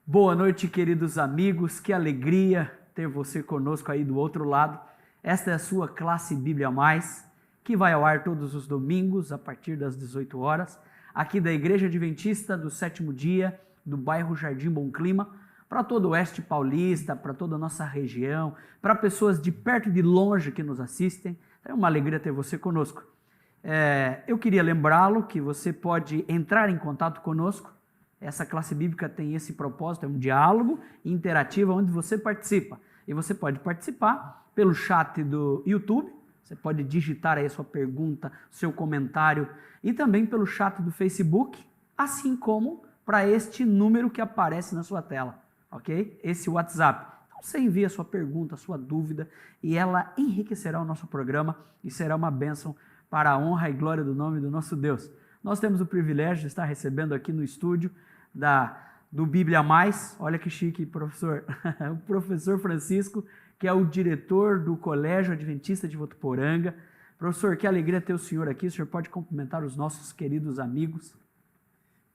Boa noite, queridos amigos, que alegria ter você conosco aí do outro lado. Esta é a sua classe Bíblia Mais, que vai ao ar todos os domingos a partir das 18 horas, aqui da Igreja Adventista do Sétimo Dia, do bairro Jardim Bom Clima, para todo o Oeste Paulista, para toda a nossa região, para pessoas de perto e de longe que nos assistem. É uma alegria ter você conosco. Eu queria lembrá-lo que você pode entrar em contato conosco. Essa classe bíblica tem esse propósito, é um diálogo interativo onde você participa. E você pode participar pelo chat do YouTube, você pode digitar aí a sua pergunta, seu comentário, e também pelo chat do Facebook, assim como para este número que aparece na sua tela, ok? Esse WhatsApp. Então você envia a sua pergunta, a sua dúvida, e ela enriquecerá o nosso programa e será uma bênção para a honra e glória do nome do nosso Deus. Nós temos o privilégio de estar recebendo aqui no estúdio do Bíblia Mais, olha que chique, professor, o professor Francisco, que é o diretor do Colégio Adventista de Votuporanga. Professor, que alegria ter o senhor aqui, o senhor pode cumprimentar os nossos queridos amigos.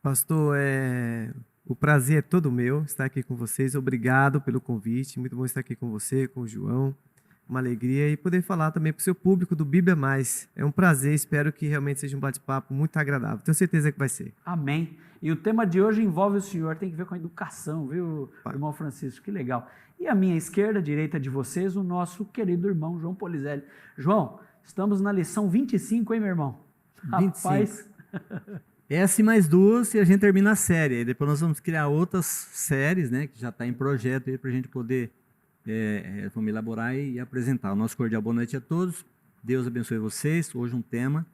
Pastor, o prazer é todo meu estar aqui com vocês, obrigado pelo convite, muito bom estar aqui com você, com o João. Uma alegria e poder falar também para o seu público do Bíblia Mais. É um prazer, espero que realmente seja um bate-papo muito agradável. Tenho certeza que vai ser. Amém. E o tema de hoje envolve o senhor, tem que ver com a educação, viu, irmão Francisco? Que legal. E à minha esquerda, direita de vocês, o nosso querido irmão João Polizelli. João, estamos na lição 25, hein, meu irmão? 25. Rapaz. Essa e mais duas e a gente termina a série. Aí depois nós vamos criar outras séries, né, que já está em projeto aí para a gente poder vamos elaborar e apresentar. O nosso cordial boa noite a todos. Deus abençoe vocês. Hoje um tema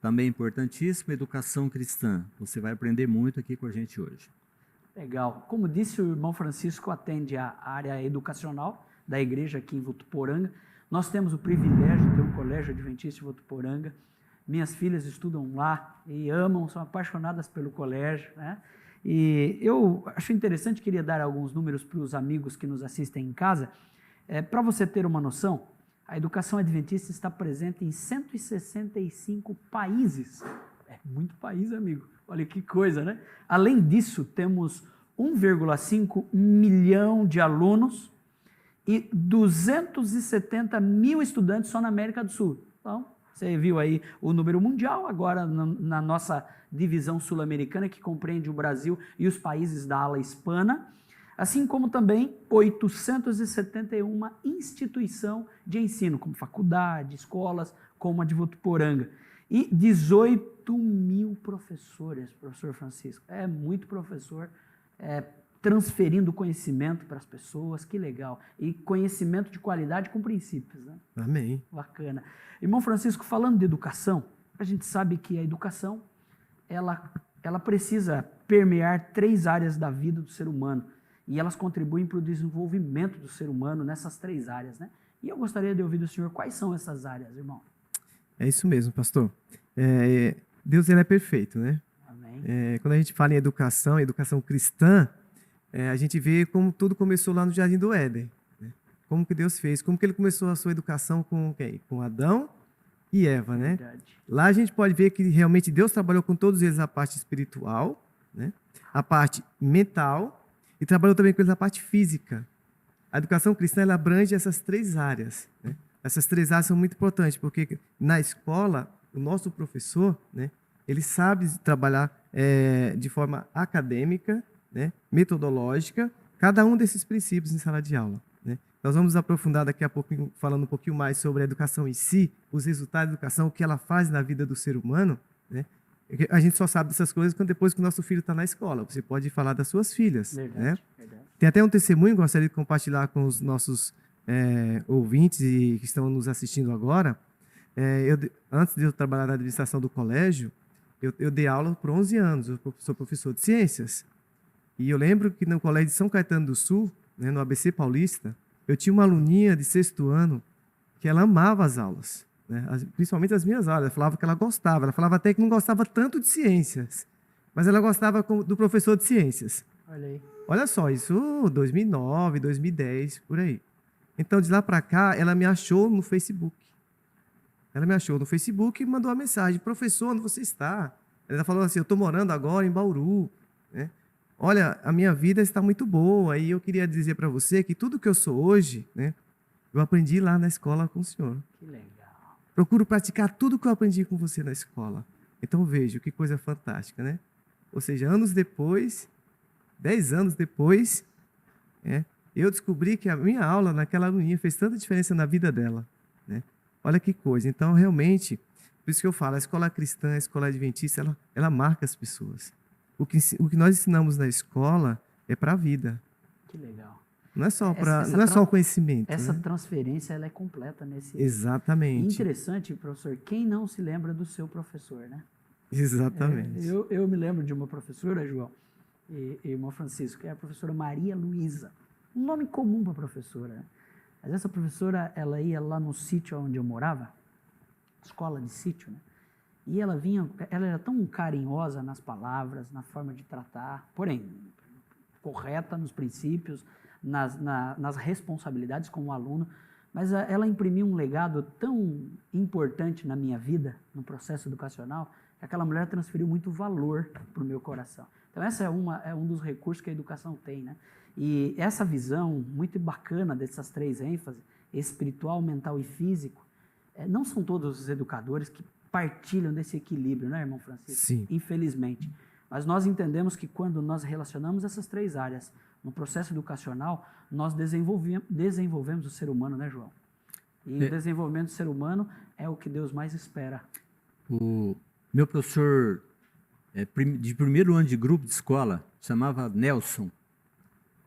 também importantíssimo, educação cristã. Você vai aprender muito aqui com a gente hoje. Legal. Como disse, o irmão Francisco atende a área educacional da igreja aqui em Votuporanga. Nós temos o privilégio de ter um colégio adventista em Votuporanga. Minhas filhas estudam lá e amam, são apaixonadas pelo colégio, né? E eu acho interessante, queria dar alguns números para os amigos que nos assistem em casa. Para você ter uma noção, a educação adventista está presente em 165 países. É muito país, amigo. Olha que coisa, né? Além disso, temos 1,5 milhão de alunos e 270 mil estudantes só na América do Sul. Então, você viu aí o número mundial, agora na nossa divisão sul-americana, que compreende o Brasil e os países da ala hispana, assim como também 871 instituição de ensino, como faculdade, escolas, como a de Votuporanga, e 18 mil professores, professor Francisco. É muito professor, transferindo conhecimento para as pessoas, que legal. E conhecimento de qualidade com princípios, né? Amém. Bacana. Irmão Francisco, falando de educação, a gente sabe que a educação, ela precisa permear 3 áreas da vida do ser humano, e elas contribuem para o desenvolvimento do ser humano nessas 3 áreas, né? E eu gostaria de ouvir do senhor quais são essas áreas, irmão. É isso mesmo, pastor. Deus ele é perfeito, né? Amém. Quando a gente fala em educação cristã, a gente vê como tudo começou lá no Jardim do Éden. Né? Como que Deus fez, como que ele começou a sua educação com quem? Com Adão e Eva, né? Verdade. Lá a gente pode ver que realmente Deus trabalhou com todos eles a parte espiritual, né? A parte mental e trabalhou também com eles a parte física. A educação cristã ela abrange essas 3 áreas. Né? Essas 3 áreas são muito importantes, porque na escola, o nosso professor, né, ele sabe trabalhar de forma acadêmica, né, metodológica, cada um desses princípios em sala de aula. Né? Nós vamos aprofundar daqui a pouco, falando um pouquinho mais sobre a educação em si, os resultados da educação, o que ela faz na vida do ser humano. Né? A gente só sabe dessas coisas depois que o nosso filho está na escola. Você pode falar das suas filhas. Verdade, né? verdade. Tem até um testemunho que eu gostaria de compartilhar com os nossos ouvintes que estão nos assistindo agora. Antes de eu trabalhar na administração do colégio, eu dei aula por 11 anos. Eu sou professor de ciências. E eu lembro que no colégio de São Caetano do Sul, né, no ABC Paulista, eu tinha uma aluninha de 6º ano que ela amava as aulas, né, principalmente as minhas aulas. Ela falava que ela gostava. Ela falava até que não gostava tanto de ciências, mas ela gostava do professor de ciências. Olha aí. Olha só, isso 2009, 2010, por aí. Então, de lá para cá, ela me achou no Facebook. Ela me achou no Facebook e mandou uma mensagem: professor, onde você está? Ela falou assim: eu estou morando agora em Bauru. Né? olha, a minha vida está muito boa e eu queria dizer para você que tudo que eu sou hoje, né, eu aprendi lá na escola com o senhor. Que legal. Procuro praticar tudo que eu aprendi com você na escola. Então vejo que coisa fantástica, né? Ou seja, anos depois, 10 anos depois, eu descobri que a minha aula naquela aluninha fez tanta diferença na vida dela, né? Olha que coisa. Então, realmente, por isso que eu falo, a escola cristã, a escola adventista, ela marca as pessoas. O que nós ensinamos na escola é para a vida. Que legal. Não é só não é só o conhecimento. Essa né? transferência ela é completa nesse. Exatamente. Interessante, professor. Quem não se lembra do seu professor, né? Exatamente. Eu me lembro de uma professora, João, e irmão Francisco, que é a professora Maria Luísa. Um nome comum para professora. Né? Mas essa professora, ela ia lá no sítio onde eu morava, escola de sítio, né? E ela era tão carinhosa nas palavras, na forma de tratar, porém, correta nos princípios, nas responsabilidades como aluno, mas ela imprimiu um legado tão importante na minha vida, no processo educacional, que aquela mulher transferiu muito valor para o meu coração. Então, essa é um dos recursos que a educação tem, né? E essa visão muito bacana dessas três ênfases, espiritual, mental e físico, não são todos os educadores que partilham desse equilíbrio, né, irmão Francisco? Sim. Infelizmente. Mas nós entendemos que quando nós relacionamos essas três áreas no processo educacional, nós desenvolvemos o ser humano, né, João? E o desenvolvimento do ser humano é o que Deus mais espera. O meu professor de primeiro ano de grupo de escola chamava Nelson.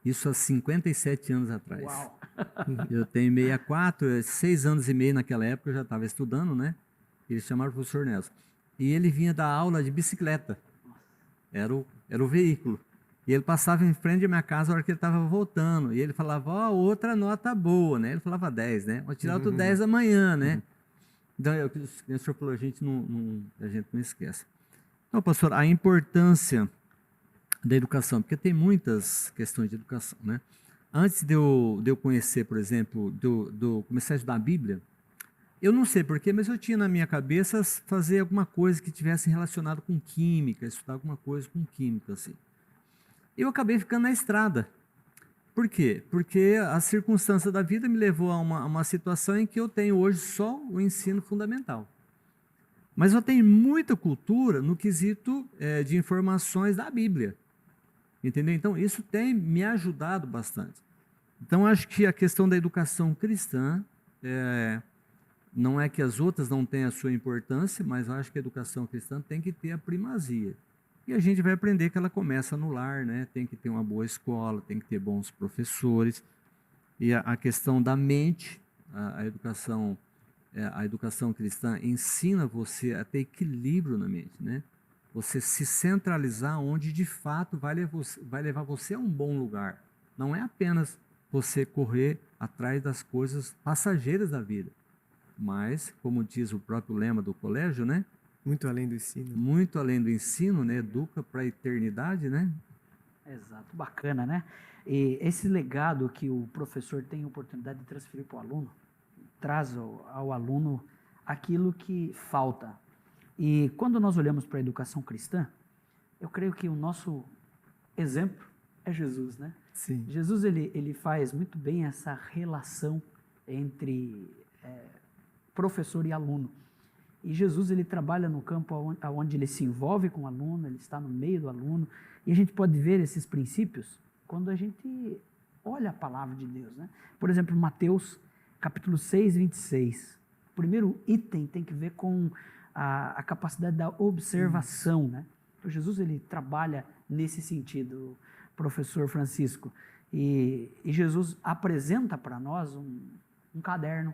Isso há 57 anos atrás. Uau! Eu tenho 64, 6 anos e meio naquela época, eu já estava estudando, né? Ele chamava o professor Nelson. E ele vinha dar aula de bicicleta. Era o veículo. E ele passava em frente à minha casa na hora que ele estava voltando. E ele falava, ó, outra nota boa, né? Ele falava 10, né? Vou tirar outro 10 amanhã, né? Então, o senhor falou, a gente não esquece. Então, pastor, a importância da educação, porque tem muitas questões de educação, né? Antes de eu conhecer, por exemplo, começar a estudar a Bíblia, eu não sei porquê, mas eu tinha na minha cabeça fazer alguma coisa que tivesse relacionado com química, estudar alguma coisa com química, assim. Eu acabei ficando na estrada. Por quê? Porque a circunstância da vida me levou a uma situação em que eu tenho hoje só o ensino fundamental. Mas eu tenho muita cultura no quesito de informações da Bíblia. Entendeu? Então, isso tem me ajudado bastante. Então, acho que a questão da educação cristã, não é que as outras não tenham a sua importância, mas eu acho que a educação cristã tem que ter a primazia. E a gente vai aprender que ela começa no lar, né? Tem que ter uma boa escola, tem que ter bons professores. E a questão da mente, a educação cristã ensina você a ter equilíbrio na mente, né? Você se centralizar onde de fato vai levar você a um bom lugar. Não é apenas você correr atrás das coisas passageiras da vida, mas, como diz o próprio lema do colégio, né? Muito além do ensino. Muito além do ensino, né? Educa para a eternidade, né? Exato, bacana, né? E esse legado que o professor tem a oportunidade de transferir para o aluno, traz ao aluno aquilo que falta. E quando nós olhamos para a educação cristã, eu creio que o nosso exemplo é Jesus, né? Sim. Jesus, ele faz muito bem essa relação entre professor e aluno. E Jesus, ele trabalha no campo onde ele se envolve com o aluno, ele está no meio do aluno, e a gente pode ver esses princípios quando a gente olha a palavra de Deus, né? Por exemplo, Mateus, capítulo 6, 26. O primeiro item tem que ver com a capacidade da observação, né? Então, Jesus, ele trabalha nesse sentido, professor Francisco. E Jesus apresenta para nós um caderno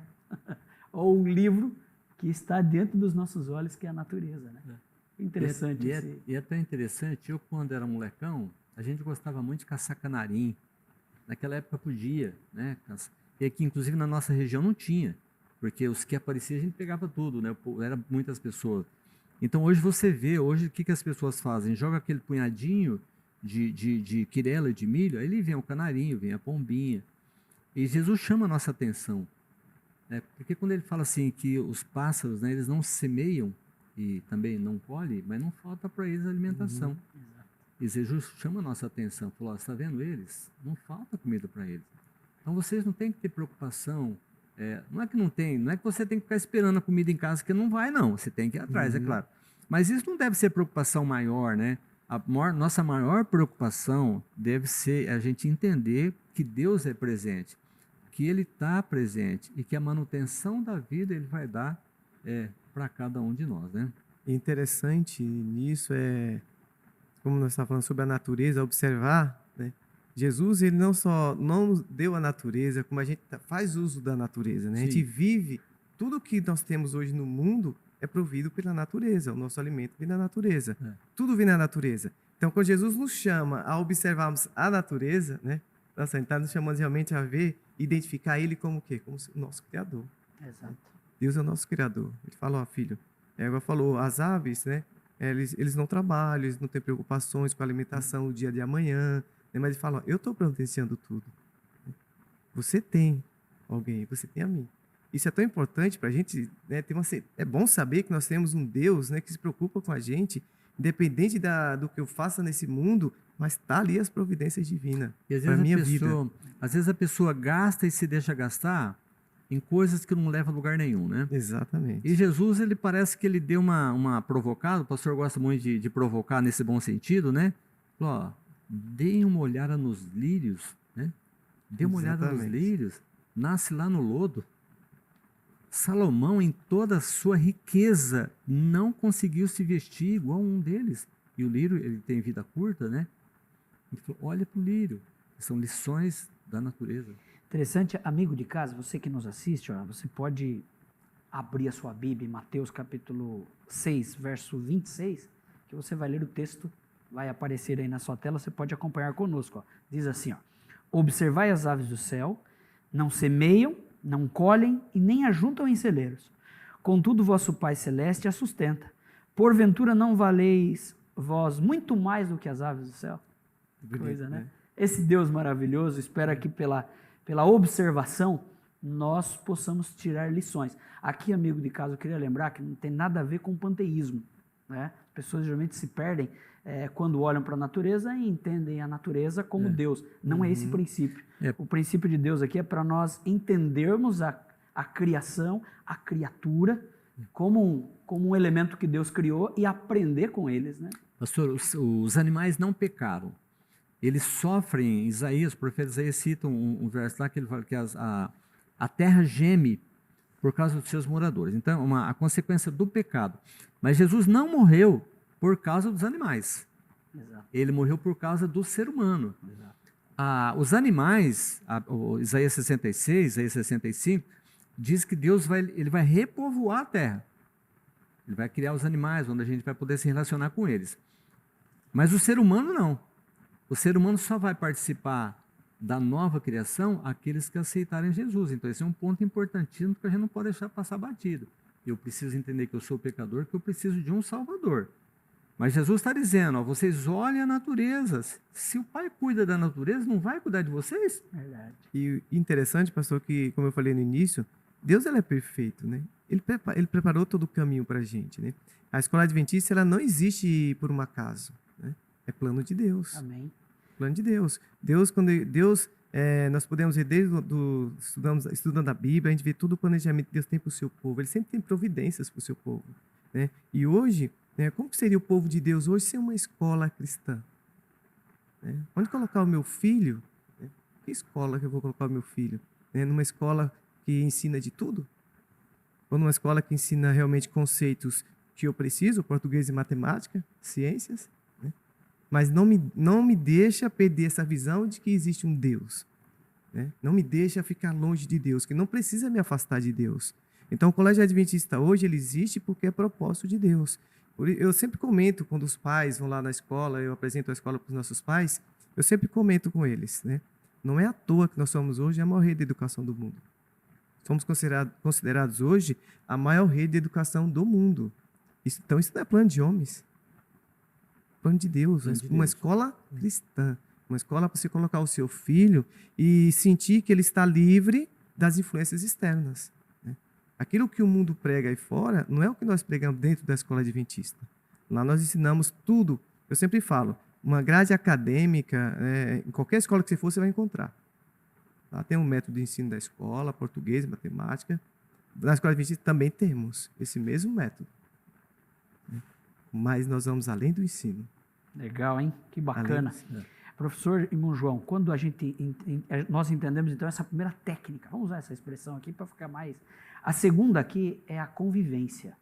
ou um livro que está diante dos nossos olhos, que é a natureza, né? Interessante. E é tão interessante, eu quando era molecão, a gente gostava muito de caçar canarim. Naquela época podia, né? E aqui, inclusive, na nossa região não tinha, porque os que apareciam a gente pegava tudo, né? Eram muitas pessoas. Então hoje você vê, hoje o que as pessoas fazem? Joga aquele punhadinho de quirela e de milho, aí vem o canarinho, vem a pombinha. E Jesus chama a nossa atenção. Porque quando ele fala assim que os pássaros, né, eles não semeiam e também não colhem, mas não falta para eles alimentação. E Jesus chama a nossa atenção, falou, está vendo eles? Não falta comida para eles. Então vocês não têm que ter preocupação, não é que não tem, não é que você tem que ficar esperando a comida em casa, que não vai não, você tem que ir atrás, é claro. Mas isso não deve ser preocupação maior, né? Nossa maior preocupação deve ser a gente entender que Deus é presente, que Ele está presente e que a manutenção da vida Ele vai dar para cada um de nós, né? Interessante nisso como nós estávamos falando sobre a natureza, observar, né? Jesus, ele não só não nos deu a natureza, como a gente faz uso da natureza, né? A gente vive, tudo que nós temos hoje no mundo é provido pela natureza, o nosso alimento vem da natureza. Tudo vem da natureza. Então, quando Jesus nos chama a observarmos a natureza, né? Nossa, ele está nos chamando realmente a ver, identificar ele como o quê? Como o nosso Criador. Exato. Deus é o nosso Criador. Ele falou, filho, ela falou, as aves, né? Eles não trabalham, eles não têm preocupações com a alimentação o dia de amanhã, né? Mas ele fala, eu estou providenciando tudo. Você tem alguém, você tem a mim. Isso é tão importante para a gente, né? É bom saber que nós temos um Deus, né, que se preocupa com a gente, independente do que eu faça nesse mundo, mas está ali as providências divinas para a minha vida. Às vezes a pessoa gasta e se deixa gastar em coisas que não levam a lugar nenhum, né? Exatamente. E Jesus, ele parece que ele deu uma provocada, o pastor gosta muito de provocar nesse bom sentido, né? Falou, ó, deem uma olhada nos lírios, né? Dê uma olhada nos lírios, nasce lá no lodo. Salomão, em toda a sua riqueza, não conseguiu se vestir igual um deles. E o lírio, ele tem vida curta, né? Ele falou, olha para o lírio. São lições da natureza. Interessante, amigo de casa, você que nos assiste, ó, você pode abrir a sua Bíblia em Mateus capítulo 6, verso 26, que você vai ler o texto, vai aparecer aí na sua tela, você pode acompanhar conosco. Ó. Diz assim, ó, observai as aves do céu, não semeiam, não colhem e nem ajuntam em celeiros. Contudo, vosso Pai Celeste a sustenta. Porventura não valeis vós muito mais do que as aves do céu? Bonito, coisa, né? Esse Deus maravilhoso espera que pela observação nós possamos tirar lições. Aqui, amigo de casa, eu queria lembrar que não tem nada a ver com panteísmo, né? As pessoas geralmente se perdem quando olham para a natureza e entendem a natureza como Deus. Não é esse o princípio. O princípio de Deus aqui é para nós entendermos a criação, a criatura, como um elemento que Deus criou e aprender com eles, né? Pastor, os animais não pecaram. Eles sofrem, o profeta Isaías cita um verso lá que ele fala que a terra geme por causa dos seus moradores. Então, a consequência do pecado. Mas Jesus não morreu por causa dos animais. Exato. Ele morreu por causa do ser humano. Os animais, Isaías 66, Isaías 65, diz que Deus ele vai repovoar a terra. Ele vai criar os animais, onde a gente vai poder se relacionar com eles. Mas o ser humano não. O ser humano só vai participar da nova criação aqueles que aceitarem Jesus. Então, esse é um ponto importantíssimo que a gente não pode deixar passar batido. Eu preciso entender que eu sou pecador, que eu preciso de um Salvador. Mas Jesus está dizendo, ó, vocês olhem a natureza. Se o Pai cuida da natureza, não vai cuidar de vocês? Verdade. E interessante, pastor, que, como eu falei no início, Deus ele é perfeito, né? Ele preparou todo o caminho para a gente, né? A escola adventista ela não existe por um acaso, né? É plano de Deus. Amém. Plano de Deus. Nós podemos ver desde estudando a Bíblia, a gente vê todo o planejamento que Deus tem para o seu povo. Ele sempre tem providências para o seu povo, né? E hoje, né, como que seria o povo de Deus hoje sem uma escola cristã? Né? Onde colocar o meu filho? Né? Que escola que eu vou colocar o meu filho? Né? Numa escola que ensina de tudo? Ou numa escola que ensina realmente conceitos que eu preciso, português e matemática, ciências? Né? Mas não me deixa perder essa visão de que existe um Deus. Né? Não me deixa ficar longe de Deus, que não precisa me afastar de Deus. Então, o Colégio Adventista hoje ele existe porque é propósito de Deus. Eu sempre comento, quando os pais vão lá na escola, eu apresento a escola para os nossos pais, eu sempre comento com eles, né? Não é à toa que nós somos hoje a maior rede de educação do mundo. Somos considerados hoje a maior rede de educação do mundo. Então, isso não é plano de homens. Plano de Deus. Uma escola cristã. Uma escola para você colocar o seu filho e sentir que ele está livre das influências externas. Né? Aquilo que o mundo prega aí fora não é o que nós pregamos dentro da escola adventista. Lá nós ensinamos tudo. Eu sempre falo, uma grade acadêmica, em qualquer escola que você for, você vai encontrar. Tá? Tem um método de ensino da escola, português, matemática. Na escola adventista também temos esse mesmo método. Mas nós vamos além do ensino. Legal, hein? Que bacana. Professor irmão João, quando nós entendemos então essa primeira técnica, vamos usar essa expressão aqui para ficar mais... A segunda aqui é a convivência.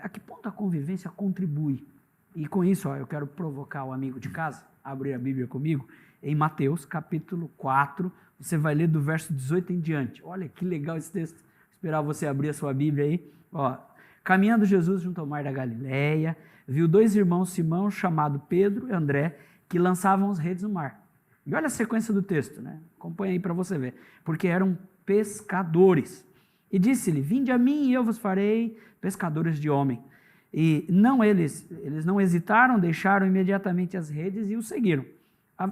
A que ponto a convivência contribui? E com isso, eu quero provocar o amigo de casa a abrir a Bíblia comigo, em Mateus, capítulo 4, você vai ler do verso 18 em diante. Olha que legal esse texto. Vou esperar você abrir a sua Bíblia aí. Ó, caminhando Jesus junto ao mar da Galileia, viu 2 irmãos Simão, chamado Pedro e André, que lançavam as redes no mar. E olha a sequência do texto, né? Acompanha aí para você ver. Porque eram pescadores. E disse-lhe, vinde a mim e eu vos farei pescadores de homem. E eles não hesitaram, deixaram imediatamente as redes e o seguiram.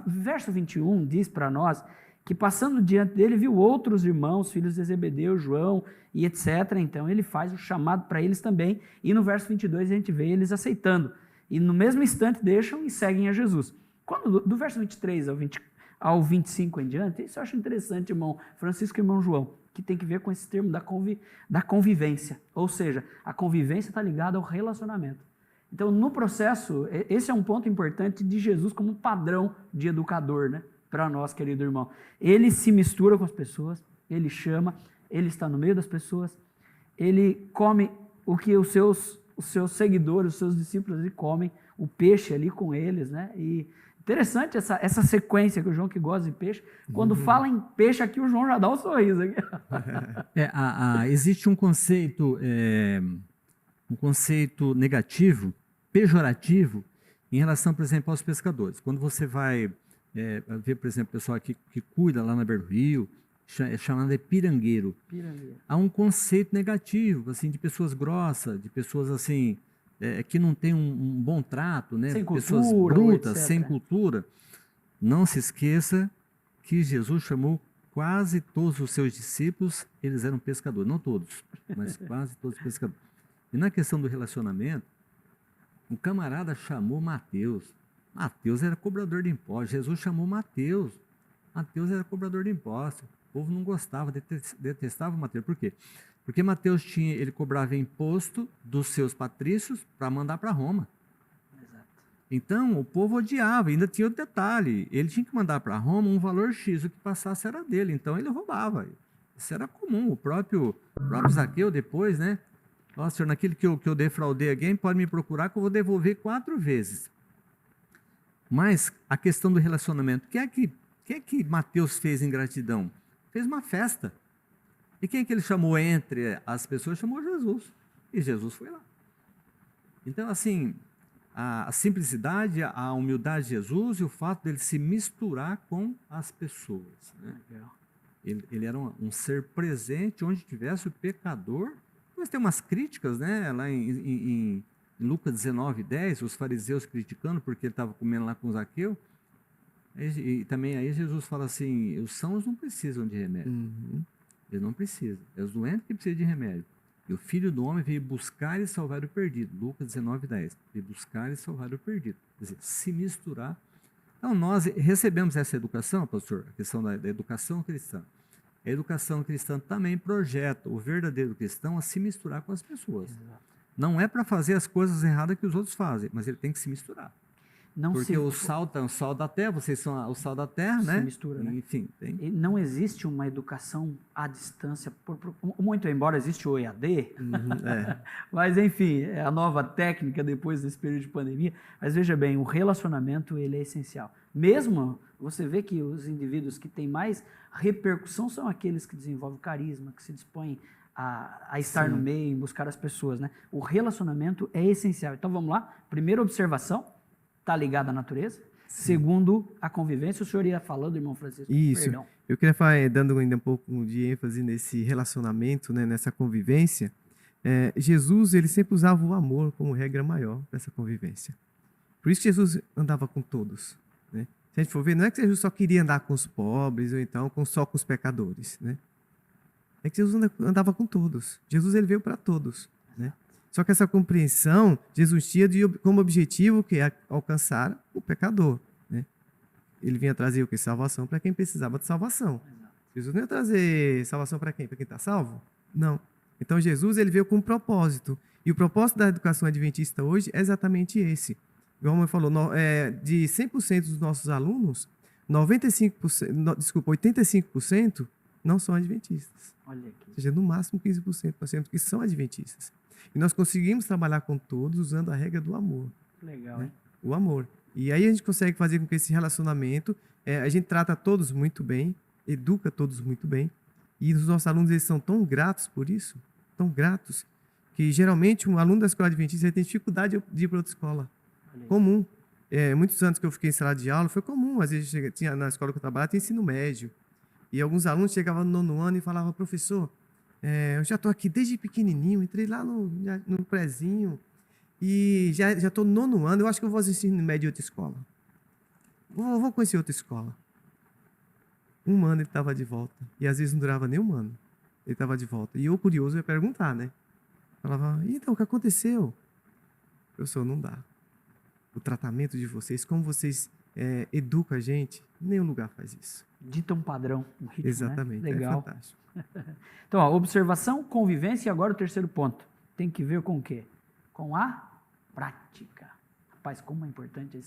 Verso 21 diz para nós que passando diante dele viu outros irmãos, filhos de Zebedeu, João e etc. Então ele faz o chamado para eles também. E no verso 22 a gente vê eles aceitando. E no mesmo instante deixam e seguem a Jesus. Quando do verso 23 ao 25 em diante, isso eu acho interessante, irmão Francisco e irmão João, que tem que ver com esse termo da convivência. Ou seja, a convivência está ligada ao relacionamento. Então, no processo, esse é um ponto importante de Jesus como padrão de educador, né? Para nós, querido irmão. Ele se mistura com as pessoas, ele chama, ele está no meio das pessoas, ele come o que os seus seguidores, os seus discípulos ali comem, o peixe ali com eles, né? E interessante essa sequência que o João que gosta de peixe. Quando fala em peixe aqui, o João já dá um sorriso. Aqui. Existe um conceito negativo, pejorativo, em relação, por exemplo, aos pescadores. Quando você vai ver, por exemplo, o pessoal aqui que cuida lá na beira do rio, é chamado de pirangueiro. Há um conceito negativo, assim, de pessoas grossas, de pessoas assim... que não tem um bom trato, né? Sem pessoas cultura, brutas, etc. sem cultura. Não se esqueça que Jesus chamou quase todos os seus discípulos, eles eram pescadores. Não todos, mas quase todos pescadores. E na questão do relacionamento, um camarada chamou Mateus. Mateus era cobrador de impostos. Jesus chamou Mateus. Mateus era cobrador de impostos. O povo não gostava, detestava Mateus. Por quê? Porque Mateus ele cobrava imposto dos seus patrícios para mandar para Roma. Exato. Então, o povo odiava. Ainda tinha outro detalhe. Ele tinha que mandar para Roma um valor X. O que passasse era dele. Então, ele roubava. Isso era comum. O próprio Zaqueu depois, né? Ó, senhor, naquilo que eu defraudei alguém, pode me procurar que eu vou devolver 4 vezes. Mas a questão do relacionamento. O que é que Mateus fez em gratidão? Fez uma festa. E quem é que ele chamou entre as pessoas? Chamou Jesus. E Jesus foi lá. Então, assim, a simplicidade, a humildade de Jesus e o fato dele se misturar com as pessoas. Né? Ele era um ser presente onde tivesse o pecador. Mas tem umas críticas, né? Lá em Lucas 19:10, os fariseus criticando porque ele estava comendo lá com Zaqueu. E também aí Jesus fala assim, os sãos não precisam de remédio. Eles não precisam. É os doentes que precisam de remédio. E o Filho do Homem veio buscar e salvar o perdido. Lucas 19:10. Veio buscar e salvar o perdido. Quer dizer, se misturar. Então, nós recebemos essa educação, pastor, a questão da educação cristã. A educação cristã também projeta o verdadeiro cristão a se misturar com as pessoas. Exato. Não é para fazer as coisas erradas que os outros fazem, mas ele tem que se misturar. Porque o sal é o sal da terra, vocês são o sal da terra, né? Se mistura, né? Enfim, E não existe uma educação à distância, muito embora existe o EAD, mas enfim, é a nova técnica depois desse período de pandemia. Mas veja bem, o relacionamento ele é essencial. Mesmo você vê que os indivíduos que têm mais repercussão são aqueles que desenvolvem carisma, que se dispõem a estar no meio, em buscar as pessoas, né? O relacionamento é essencial. Então vamos lá, primeira observação. Está ligado à natureza. Sim. Segundo, a convivência. O senhor ia falando, irmão Francisco. Isso. Perdão. Eu queria falar, dando ainda um pouco de ênfase nesse relacionamento, né, nessa convivência. Jesus, ele sempre usava o amor como regra maior nessa convivência. Por isso que Jesus andava com todos. Né? Se a gente for ver, não é que Jesus só queria andar com os pobres ou então só com os pecadores. Né? É que Jesus andava com todos. Jesus, ele veio para todos. Né? Só que essa compreensão, Jesus tinha como objetivo que é alcançar o pecador. Né? Ele vinha trazer o que? Salvação para quem precisava de salvação. Jesus não ia trazer salvação para quem? Para quem está salvo? Não. Então Jesus ele veio com um propósito. E o propósito da educação adventista hoje é exatamente esse. Igual a mãe falou, de 100% dos nossos alunos, 85% não são adventistas. Olha aqui. Ou seja, no máximo 15% nós temos que são adventistas. E nós conseguimos trabalhar com todos usando a regra do amor. Legal, né? hein? O amor. E aí a gente consegue fazer com que esse relacionamento, a gente trata todos muito bem, educa todos muito bem. E os nossos alunos eles são tão gratos por isso, tão gratos, que geralmente um aluno da escola adventista ele tem dificuldade de ir para outra escola. Comum. Muitos anos que eu fiquei em sala de aula, foi comum. Às vezes tinha, na escola que eu trabalhava, tinha ensino médio. E alguns alunos chegavam no 9º ano e falavam, professor, eu já estou aqui desde pequenininho, entrei lá no prezinho e já estou no 9º ano, eu acho que eu vou fazer ensino médio em outra escola. Vou conhecer outra escola. 1 ano ele estava de volta. E às vezes não durava nem 1 ano. Ele estava de volta. E eu, curioso, ia perguntar, né? Falava, então, o que aconteceu? Professor, não dá. O tratamento de vocês, como vocês educam a gente, nenhum lugar faz isso. Dita um padrão, um ritmo, Exatamente, né? Legal. É fantástico. Então, ó, observação, convivência e agora o terceiro ponto. Tem que ver com o quê? Com a prática. Rapaz, como é importante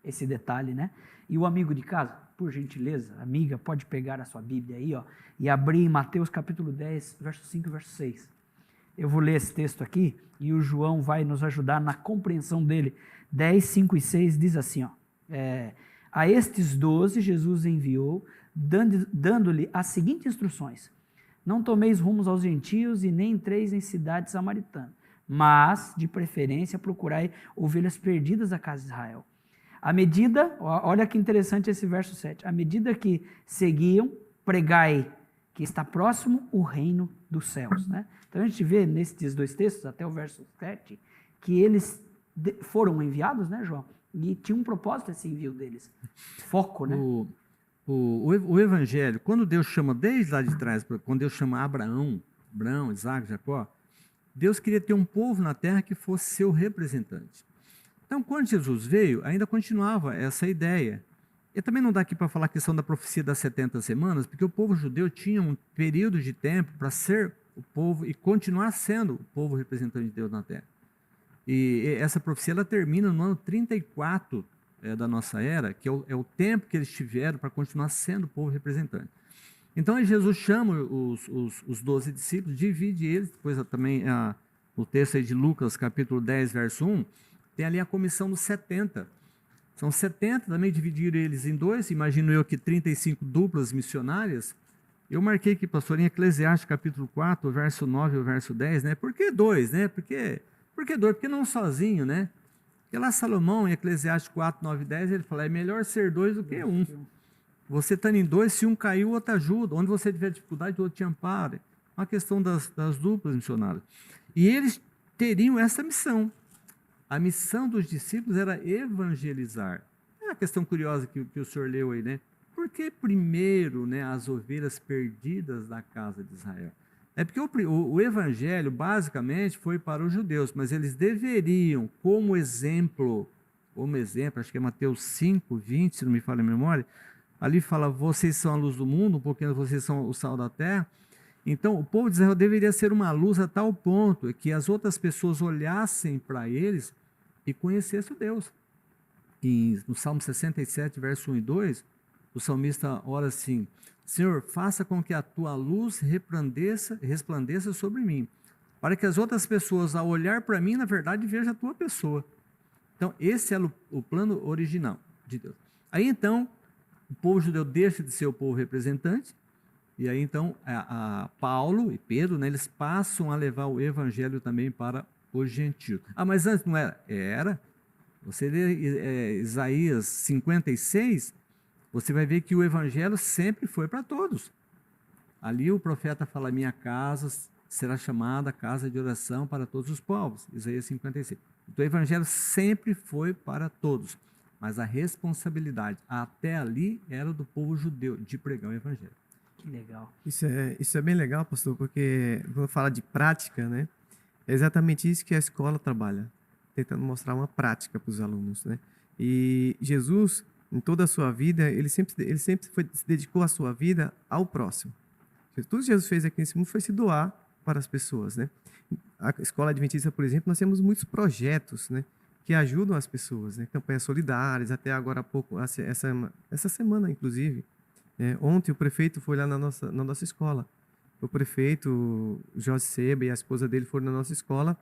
esse detalhe, né? E o amigo de casa, por gentileza, amiga, pode pegar a sua Bíblia aí, ó, e abrir em Mateus capítulo 10, verso 5 e verso 6. Eu vou ler esse texto aqui e o João vai nos ajudar na compreensão dele. 10, 5 e 6 diz assim, ó, a estes 12 Jesus enviou, dando-lhe as seguintes instruções: não tomeis rumos aos gentios e nem entreis em cidades samaritanas, mas, de preferência, procurai ovelhas perdidas da casa de Israel. À medida, olha que interessante esse verso 7, à medida que seguiam, pregai que está próximo o reino dos céus. Né? Então a gente vê nesses 2 textos, até o verso 7, que eles foram enviados, né, João? E tinha um propósito esse envio deles. Foco, né? O evangelho, quando Deus chama desde lá de trás, quando Deus chama Abraão, Isaac, Jacó, Deus queria ter um povo na terra que fosse seu representante. Então, quando Jesus veio, ainda continuava essa ideia. E também não dá aqui para falar a questão da profecia das 70 semanas, porque o povo judeu tinha um período de tempo para ser o povo e continuar sendo o povo representante de Deus na terra. E essa profecia ela termina no ano 34 da nossa era, que é o tempo que eles tiveram para continuar sendo o povo representante. Então, aí Jesus chama os 12 discípulos, divide eles, depois também o texto aí de Lucas, capítulo 10, verso 1, tem ali a comissão dos 70. São 70, também dividiram eles em 2, imagino eu que 35 duplas missionárias. Eu marquei aqui, pastor, em Eclesiastes, capítulo 4, verso 9 e o verso 10, né? Por que 2, né? Por que 2? Porque não sozinho, né? Porque lá Salomão, em Eclesiastes 4, 9 e 10, ele fala, é melhor ser 2 do que 1. Você estando em 2, se um caiu, o outro ajuda. Onde você tiver dificuldade, o outro te ampara. É uma questão das duplas missionárias. E eles teriam essa missão. A missão dos discípulos era evangelizar. É uma questão curiosa que o senhor leu aí, né? Por que primeiro, né, as ovelhas perdidas da casa de Israel? É porque o evangelho, basicamente, foi para os judeus, mas eles deveriam, como exemplo, acho que é Mateus 5, 20, se não me falha a memória, ali fala, vocês são a luz do mundo, porque vocês são o sal da terra. Então, o povo de Israel deveria ser uma luz a tal ponto que as outras pessoas olhassem para eles e conhecessem o Deus. E no Salmo 67, verso 1 e 2, o salmista ora assim, Senhor, faça com que a tua luz resplandeça sobre mim, para que as outras pessoas, ao olhar para mim, na verdade, vejam a tua pessoa. Então, esse é o plano original de Deus. Aí, então, o povo judeu deixa de ser o povo representante, e aí, então, Paulo e Pedro, né, eles passam a levar o evangelho também para os gentios. Mas antes não era? Era. Você lê Isaías 56, você vai ver que o evangelho sempre foi para todos. Ali o profeta fala, minha casa será chamada casa de oração para todos os povos. Isaías 56. Então, o evangelho sempre foi para todos. Mas a responsabilidade até ali era do povo judeu, de pregar o evangelho. Que legal. Isso é bem legal, pastor, porque quando fala de prática, né? É exatamente isso que a escola trabalha, tentando mostrar uma prática para os alunos, né? E Jesus, em toda a sua vida, ele sempre se dedicou a sua vida ao próximo. Tudo que Jesus fez aqui nesse mundo foi se doar para as pessoas, né? A escola adventista, por exemplo, nós temos muitos projetos, né, que ajudam as pessoas, né? Campanhas solidárias, até agora há pouco, essa semana, inclusive. Ontem o prefeito foi lá na nossa escola. O prefeito Jorge Seba e a esposa dele foram na nossa escola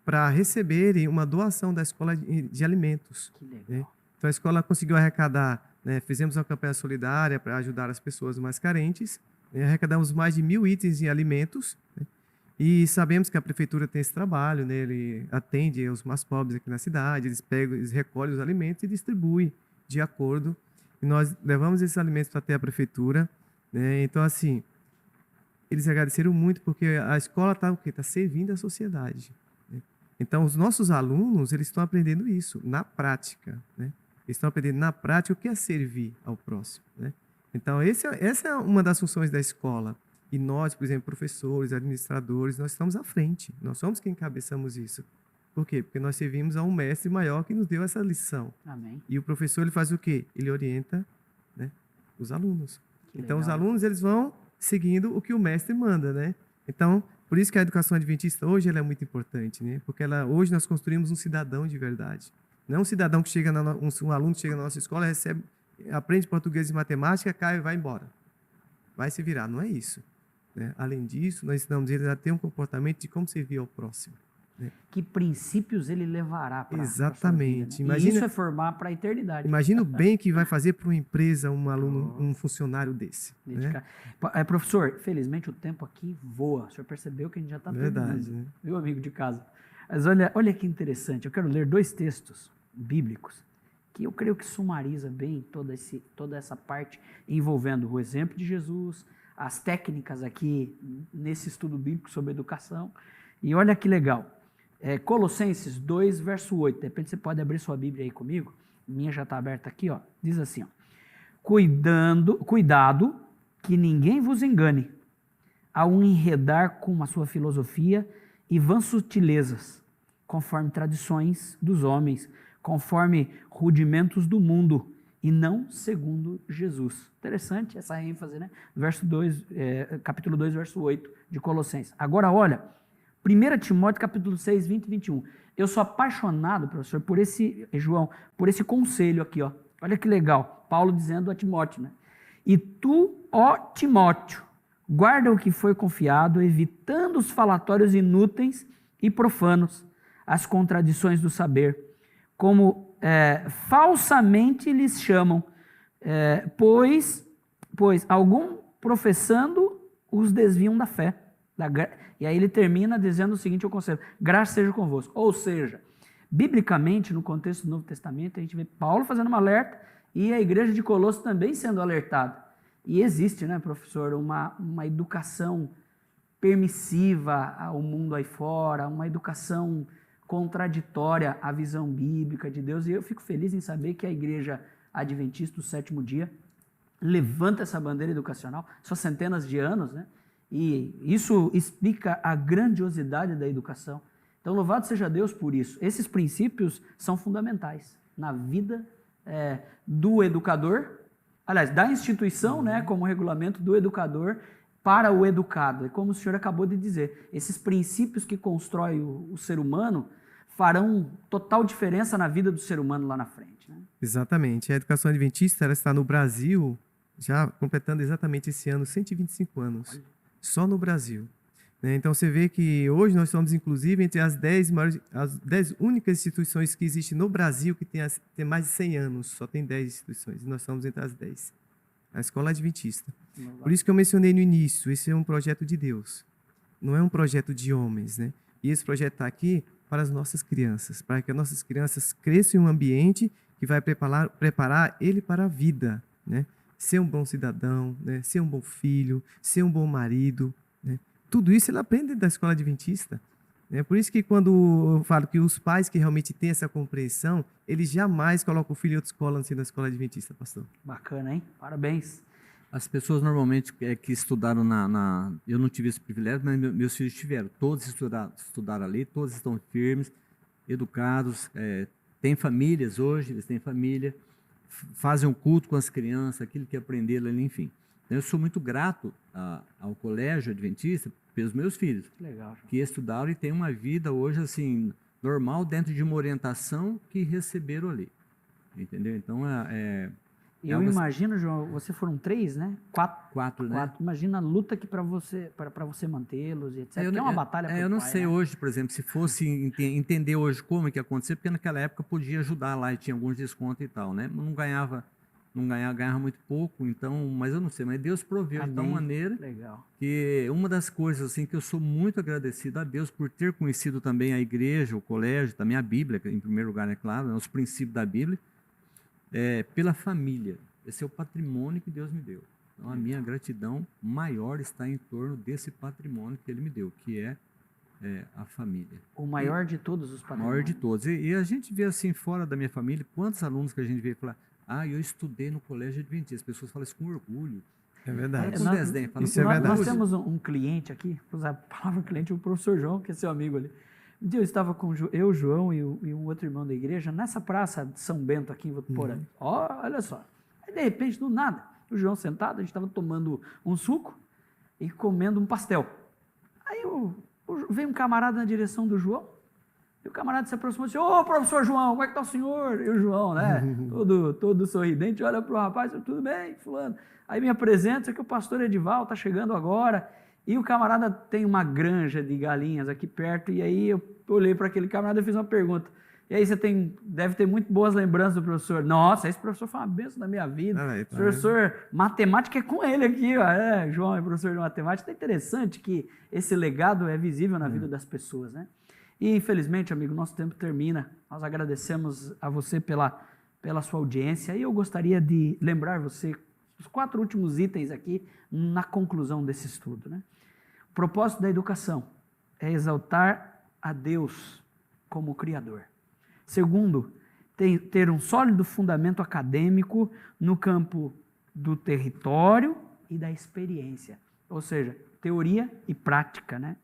para receberem uma doação da escola de alimentos. Que legal. Né? Então a escola conseguiu arrecadar, né, fizemos uma campanha solidária para ajudar as pessoas mais carentes, né, arrecadamos mais de 1.000 itens de alimentos, né, e sabemos que a prefeitura tem esse trabalho, né, ele atende os mais pobres aqui na cidade, eles recolhem os alimentos e distribuem de acordo. E nós levamos esses alimentos para até a prefeitura, né, então assim, eles agradeceram muito porque a escola está servindo a sociedade. Né? Então, os nossos alunos, eles estão aprendendo isso na prática. Né? Eles estão aprendendo na prática o que é servir ao próximo. Né? Então, essa é uma das funções da escola. E nós, por exemplo, professores, administradores, nós estamos à frente. Nós somos quem encabeçamos isso. Por quê? Porque nós servimos a um mestre maior que nos deu essa lição. Amém. E o professor, ele faz o quê? Ele orienta, né, os alunos. Que então, os legal. alunos, eles vão seguindo o que o mestre manda, né? Então, por isso que a educação adventista hoje ela é muito importante, né? Porque hoje nós construímos um cidadão de verdade. Não um cidadão que chega um aluno que chega na nossa escola, aprende português e matemática, cai e vai embora. Vai se virar, não é isso. Né? Além disso, nós ensinamos eles a ter um comportamento de como servir ao próximo. Né? Que princípios ele levará para Exatamente. Vida, né? E isso é formar para a eternidade. Imagina o bem que vai fazer para uma empresa, um aluno, um funcionário desse. Né? Professor, felizmente o tempo aqui voa. O senhor percebeu que a gente já está terminando, né? Viu, amigo de casa? Mas olha que interessante. Eu quero ler 2 textos bíblicos que eu creio que sumariza bem toda essa parte envolvendo o exemplo de Jesus, as técnicas aqui nesse estudo bíblico sobre educação. E olha que legal. Colossenses 2, verso 8. De repente você pode abrir sua Bíblia aí comigo. Minha já está aberta aqui, ó. Diz assim, ó. Cuidado que ninguém vos engane ao enredar com a sua filosofia e vãs sutilezas, conforme tradições dos homens, conforme rudimentos do mundo, e não segundo Jesus. Interessante essa ênfase, né? Capítulo 2, verso 8 de Colossenses. Agora, olha, 1 Timóteo, capítulo 6, 20 e 21. Eu sou apaixonado, professor, por esse conselho aqui, ó. Olha que legal. Paulo dizendo a Timóteo, né? E tu, ó Timóteo, guarda o que foi confiado, evitando os falatórios inúteis e profanos, as contradições do saber, como falsamente lhes chamam, pois algum professando os desviam da fé. E aí ele termina dizendo o seguinte, o conselho, graça seja convosco. Ou seja, biblicamente, no contexto do Novo Testamento, a gente vê Paulo fazendo um alerta e a igreja de Colosso também sendo alertada. E existe, né, professor, uma educação permissiva ao mundo aí fora, uma educação contraditória à visão bíblica de Deus. E eu fico feliz em saber que a igreja adventista do 7º dia levanta essa bandeira educacional, só centenas de anos, né? E isso explica a grandiosidade da educação. Então, louvado seja Deus por isso. Esses princípios são fundamentais na vida do educador, aliás, da instituição, né, como regulamento do educador para o educado. É como o senhor acabou de dizer, esses princípios que constroem o ser humano farão total diferença na vida do ser humano lá na frente. Né? Exatamente. A educação adventista ela está no Brasil, já completando exatamente esse ano, 125 anos. Só no Brasil. Então, você vê que hoje nós somos, inclusive, entre as 10 únicas instituições que existem no Brasil que tem mais de 100 anos. Só tem 10 instituições. E nós somos entre as 10. A escola adventista. Por isso que eu mencionei no início, esse é um projeto de Deus. Não é um projeto de homens. Né? E esse projeto está aqui para as nossas crianças. Para que as nossas crianças cresçam em um ambiente que vai preparar ele para a vida. Né? Ser um bom cidadão, né? Ser um bom filho, ser um bom marido. Né? Tudo isso ele aprende da escola adventista. Por isso que quando eu falo que os pais que realmente têm essa compreensão, eles jamais colocam o filho em outra escola, não sendo a escola adventista, pastor. Bacana, hein? Parabéns. As pessoas normalmente que estudaram eu não tive esse privilégio, mas meus filhos tiveram. Todos estudaram ali, todos estão firmes, educados, têm famílias hoje, eles têm família, fazem um culto com as crianças, aquilo que aprenderam ali, enfim. Então, eu sou muito grato ao Colégio Adventista pelos meus filhos, Legal. que estudaram e têm uma vida hoje assim normal dentro de uma orientação que receberam ali, entendeu? Então Eu imagino, João, vocês foram 3, né? 4, né? 4. Imagina a luta que para você mantê-los, etc. É uma batalha. Eu não sei hoje, por exemplo, se fosse entender hoje como é que aconteceu, porque naquela época podia ajudar lá e tinha alguns descontos e tal, né? Não ganhava muito pouco, então, mas eu não sei, mas Deus proveu de tal maneira. Legal. Que uma das coisas assim que eu sou muito agradecido a Deus por ter conhecido também a igreja, o colégio, também a Bíblia, em primeiro lugar, é claro, né, os princípios da Bíblia, pela família. Esse é o patrimônio que Deus me deu. Então, a minha gratidão maior está em torno desse patrimônio que Ele me deu, que é a família. O maior de todos os patrimônios. O maior de todos. E a gente vê assim, fora da minha família, quantos alunos que a gente vê falar, eu estudei no Colégio Adventista. As pessoas falam isso com orgulho. É verdade. Com desdém. Isso é verdade. Nós temos um cliente aqui, vou usar a palavra cliente, o professor João, que é seu amigo ali. Um dia eu estava com eu, João e um outro irmão da igreja, nessa praça de São Bento aqui em Votuporã. Olha só. Aí, de repente, do nada, o João sentado, a gente estava tomando um suco e comendo um pastel. Aí veio um camarada na direção do João, e o camarada se aproximou e disse, ô, professor João, como é que está o senhor? E o João, né, todo sorridente, olha para o rapaz, tudo bem, fulano. Aí me apresenta, que o pastor Edival está chegando agora, e o camarada tem uma granja de galinhas aqui perto, e aí eu olhei para aquele camarada e fiz uma pergunta. E aí você deve ter muito boas lembranças do professor. Nossa, esse professor foi uma bênção da minha vida. Professor, matemática é com ele aqui, ó. João é professor de matemática. É interessante que esse legado é visível na vida das pessoas, né? E infelizmente, amigo, nosso tempo termina. Nós agradecemos a você pela sua audiência. E eu gostaria de lembrar você os 4 últimos itens aqui na conclusão desse estudo, né? O propósito da educação é exaltar a Deus como Criador. Segundo, ter um sólido fundamento acadêmico no campo do território e da experiência, ou seja, teoria e prática, né?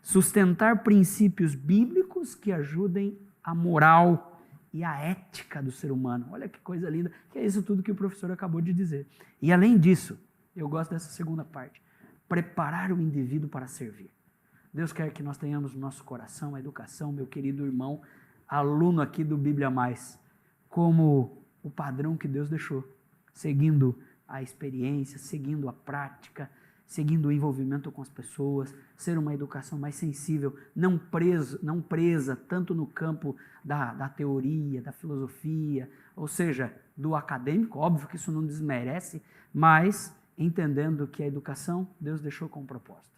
Sustentar princípios bíblicos que ajudem a moral e a ética do ser humano. Olha que coisa linda, que é isso tudo que o professor acabou de dizer. E além disso, eu gosto dessa segunda parte, preparar o indivíduo para servir. Deus quer que nós tenhamos no nosso coração a educação, meu querido irmão, aluno aqui do Bíblia Mais, como o padrão que Deus deixou, seguindo a experiência, seguindo a prática, seguindo o envolvimento com as pessoas, ser uma educação mais sensível, não presa tanto no campo da teoria, da filosofia, ou seja, do acadêmico, óbvio que isso não desmerece, mas entendendo que a educação Deus deixou com um propósito.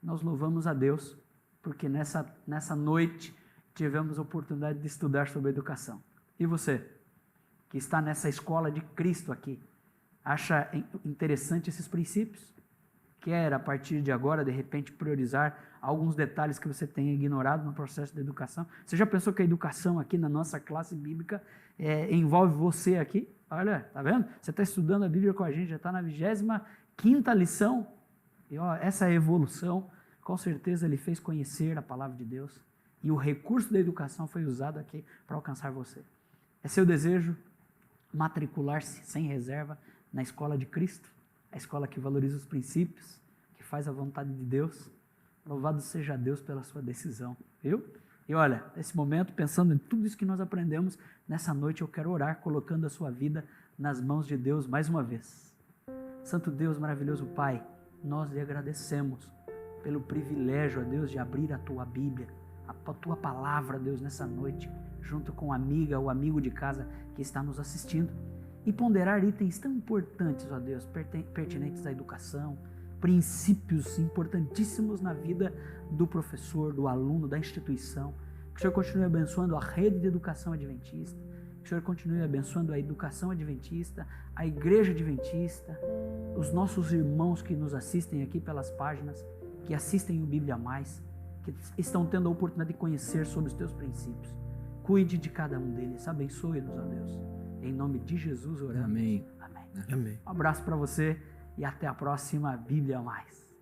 Nós louvamos a Deus, porque nessa noite tivemos a oportunidade de estudar sobre educação. E você, que está nessa escola de Cristo aqui, acha interessante esses princípios? Quer, a partir de agora, de repente, priorizar alguns detalhes que você tenha ignorado no processo de educação? Você já pensou que a educação aqui na nossa classe bíblica envolve você aqui? Olha, tá vendo? Você está estudando a Bíblia com a gente, já está na 25ª lição. E essa evolução, com certeza, ele fez conhecer a palavra de Deus. E o recurso da educação foi usado aqui para alcançar você. É seu desejo matricular-se sem reserva na escola de Cristo? A escola que valoriza os princípios, que faz a vontade de Deus. Louvado seja Deus pela sua decisão, viu? E olha, nesse momento, pensando em tudo isso que nós aprendemos, nessa noite eu quero orar, colocando a sua vida nas mãos de Deus mais uma vez. Santo Deus, maravilhoso Pai, nós lhe agradecemos pelo privilégio, ó Deus, de abrir a tua Bíblia, a tua palavra, Deus, nessa noite, junto com a amiga ou amigo de casa que está nos assistindo. E ponderar itens tão importantes, ó Deus, pertinentes à educação, princípios importantíssimos na vida do professor, do aluno, da instituição. Que o Senhor continue abençoando a rede de educação adventista, que o Senhor continue abençoando a educação adventista, a igreja adventista, os nossos irmãos que nos assistem aqui pelas páginas, que assistem o Bíblia Mais, que estão tendo a oportunidade de conhecer sobre os teus princípios. Cuide de cada um deles, abençoe-nos, ó Deus. Em nome de Jesus oramos. Amém. Amém. Amém. Um abraço para você e até a próxima Bíblia Mais.